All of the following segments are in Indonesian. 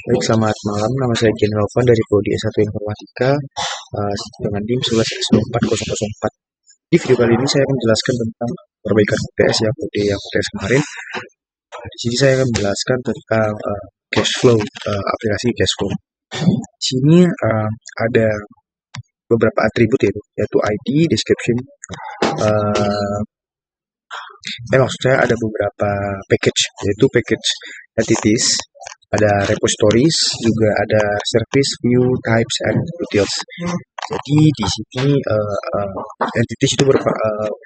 Baik, selamat malam. Nama saya Jen Novan dari Prodi S1 Informatika dengan NIM 11.4.004. Di video kali ini saya akan menjelaskan tentang perbaikan UTS ya, kode yang UTS kemarin. Di sini saya akan menjelaskan tentang cash flow, aplikasi cash flow. Di sini ada beberapa atribut yaitu ID, description, maksud saya ada beberapa package, yaitu package entities, ada repositories, juga ada service, view, types, and details. Jadi di sini entities itu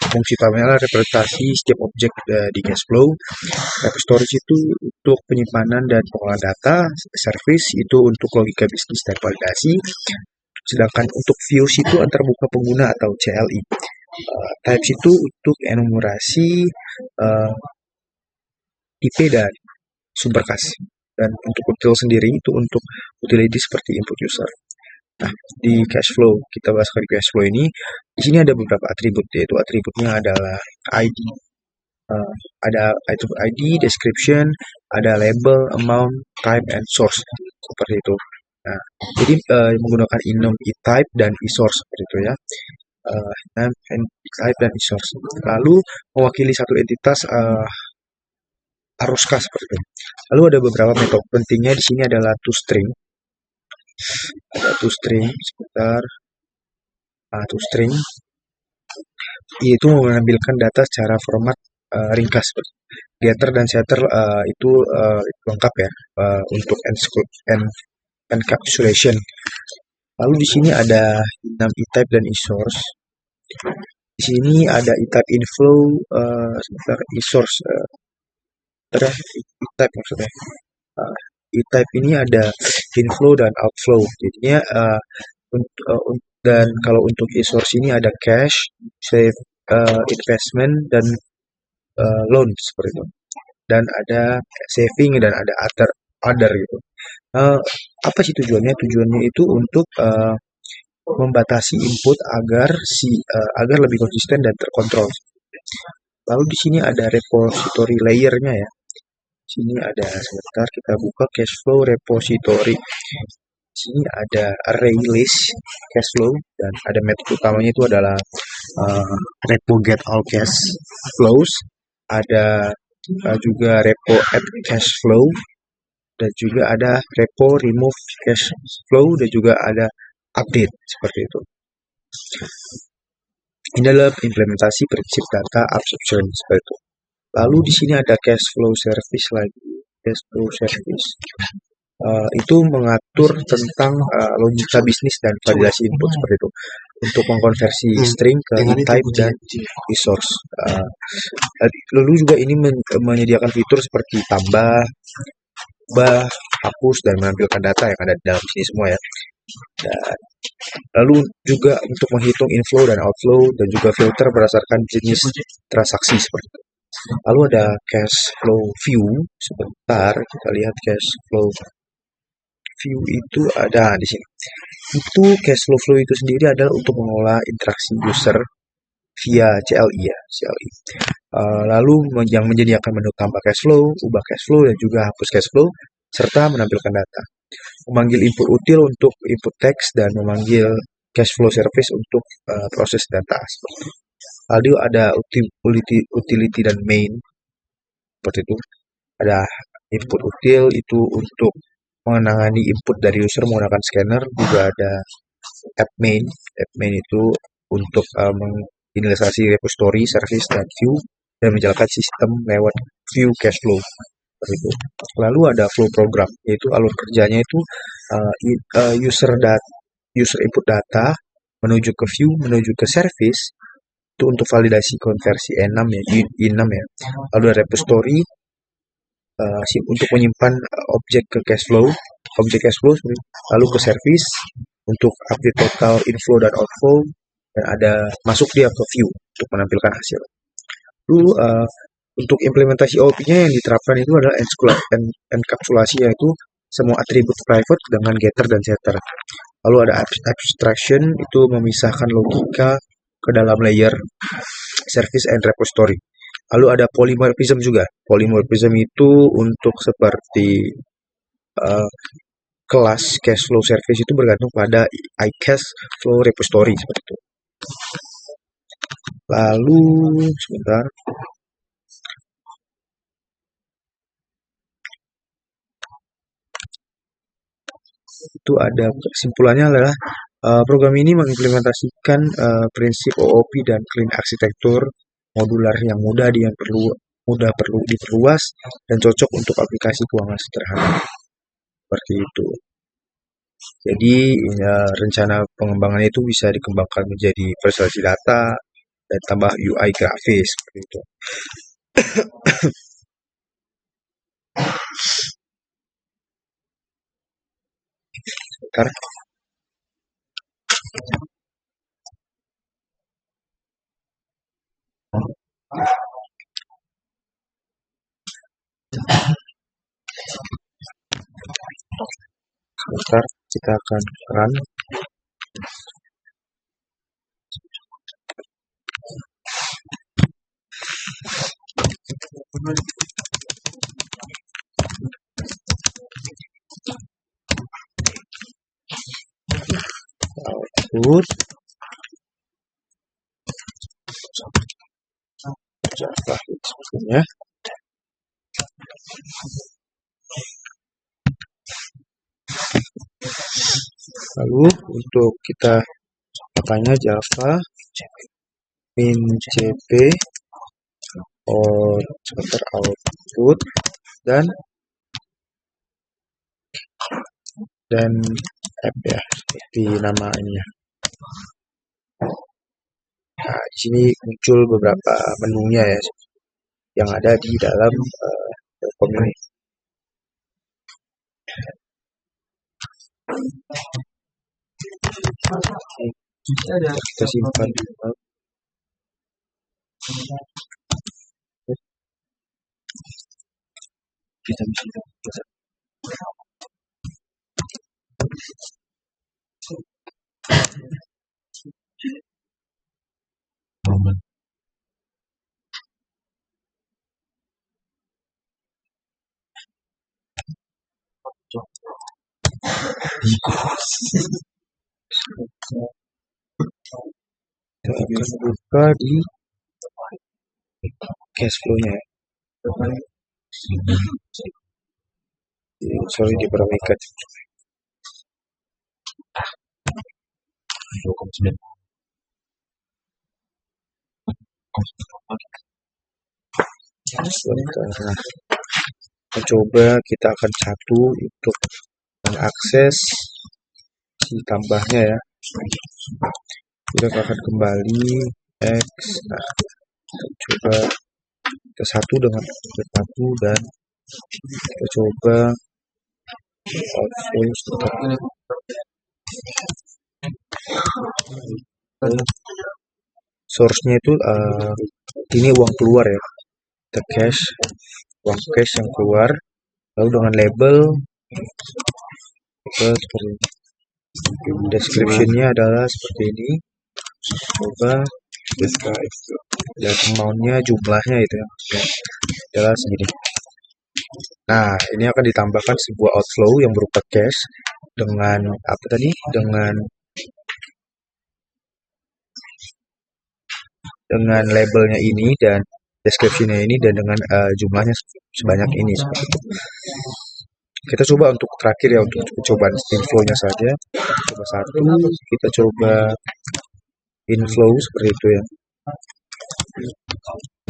fungsi utamanya representasi setiap objek di cash flow. Repositories itu untuk penyimpanan dan pengolahan data, service itu untuk logika bisnis dan validasi, sedangkan untuk views itu antarmuka pengguna atau CLI. Types itu untuk enumerasi IP dan sumber kas. Dan untuk util sendiri itu untuk utility seperti input user. Nah, di cash flow, kita bahas di cash flow ini, di sini ada beberapa atribut, yaitu atributnya adalah ID, ada ID, description, ada label, amount, type, and source, seperti itu. Nah, jadi menggunakan enum, e-type, dan e-source, seperti itu ya. Type dan e-source. Lalu mewakili satu entitas arus kas seperti itu. Lalu ada beberapa metode pentingnya di sini adalah toString. Ada toString sebentar. toString itu mengambilkan data secara format ringkas. Getter dan setter itu lengkap ya untuk encapsulation. Lalu di sini ada enum e-type dan e-source. Di sini ada e-type inflow, sebentar, e-source, e-type maksudnya. E-type ini ada inflow dan outflow. Jadinya dan kalau untuk e-source ini ada cash, save, investment, dan loan seperti itu. Dan ada saving dan ada other gitu. Apa sih tujuannya? Tujuannya itu untuk membatasi input agar lebih konsisten dan terkontrol. Lalu di sini ada repository layer-nya ya. Di sini ada, sebentar kita buka cash flow repository. Di sini ada array list cash flow dan ada metode utamanya itu adalah repo get all cash flows. Ada juga repo add cash flow dan juga ada repo remove cash flow dan juga ada update seperti itu. Ini adalah implementasi prinsip data absorption seperti itu. Lalu di sini ada cash flow service lagi. Cash flow service itu mengatur tentang logika bisnis dan validasi input seperti itu untuk mengkonversi string ke e-type dan e-source. Lalu juga ini menyediakan fitur seperti tambah, ubah, hapus, dan menampilkan data yang ada di dalam sini semua ya. Dan lalu juga untuk menghitung inflow dan outflow dan juga filter berdasarkan jenis transaksi seperti itu. Lalu ada cash flow view. Sebentar kita lihat cash flow view itu ada di sini. Itu cash flow itu sendiri adalah untuk mengolah interaksi user via CLI ya, CLI. Lalu yang menyediakan menu tambah cash flow, ubah cash flow, dan juga hapus cash flow, serta menampilkan data. Memanggil input util untuk input teks dan memanggil cash flow service untuk proses data. Lalu ada utility dan main seperti itu. Ada input util itu untuk menangani input dari user menggunakan scanner. Juga ada app main itu untuk menginisiasi repository, service, dan view dan menjalankan sistem lewat view cash flow. Itu. Lalu ada flow program, yaitu alur kerjanya itu user input data menuju ke view, menuju ke service itu untuk validasi konversi E6 ya. Lalu ada repository untuk menyimpan objek cash flow, lalu ke service untuk update total inflow dan outflow, dan ada masuk dia ke view untuk menampilkan hasil. Lalu untuk implementasi OOP-nya yang diterapkan itu adalah enkapsulasi, yaitu semua atribut private dengan getter dan setter. Lalu ada abstraction, itu memisahkan logika ke dalam layer service and repository. Lalu ada polymorphism juga. Polymorphism itu untuk seperti kelas cash flow service itu bergantung pada iCash Flow Repository seperti itu. Lalu sebentar. Itu ada kesimpulannya adalah program ini mengimplementasikan prinsip OOP dan clean arsitektur modular yang perlu diperluas dan cocok untuk aplikasi keuangan sederhana. Seperti itu. Jadi rencana pengembangannya itu bisa dikembangkan menjadi visualisasi data dan tambah UI grafis seperti itu. Bentar. Sebentar, kita akan run. Output Java sepertinya. Lalu untuk kita apanya Java min-cp sebentar output dan app ya seperti namanya. Nah, di sini muncul beberapa menunya ya yang ada di dalam Telkom ini. Kita simpan dulu. Kita bisa kita akan buka di cash flow-nya. Sorry di peramikat. Sebentar. Coba kita akan satu untuk mengakses si tambahnya ya. Kita akan kembali X. Nah, coba kita satu dengan satu dan kita coba source-nya itu ini uang keluar ya, kita cash, uang cash yang keluar, lalu dengan label seperti ini. Description-nya adalah seperti ini. Coba dan amount-nya, jumlahnya itu ya, adalah segini. Nah, ini akan ditambahkan sebuah outflow yang berupa cash dengan apa tadi? Dengan labelnya ini dan description-nya ini dan dengan jumlahnya sebanyak ini seperti itu. Kita coba untuk terakhir ya, untuk percobaan inflow-nya saja. Coba satu, kita coba inflow seperti itu ya.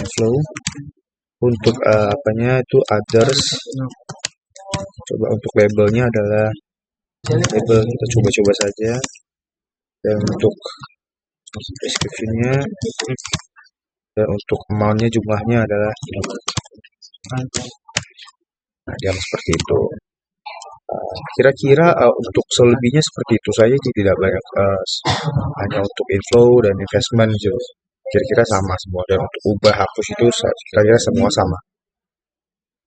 Inflow untuk apanya itu others. Coba untuk labelnya adalah label, kita coba saja. Dan untuk description-nya dan untuk amount-nya, jumlahnya adalah nah, yang seperti itu. Kira-kira untuk selebihnya seperti itu saja, tidak banyak, hanya untuk inflow dan investment gitu. Kira-kira sama semua, dan untuk ubah hapus itu kira-kira semua sama.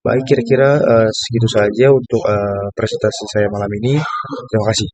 Baik, kira-kira segitu saja untuk presentasi saya malam ini. Terima kasih.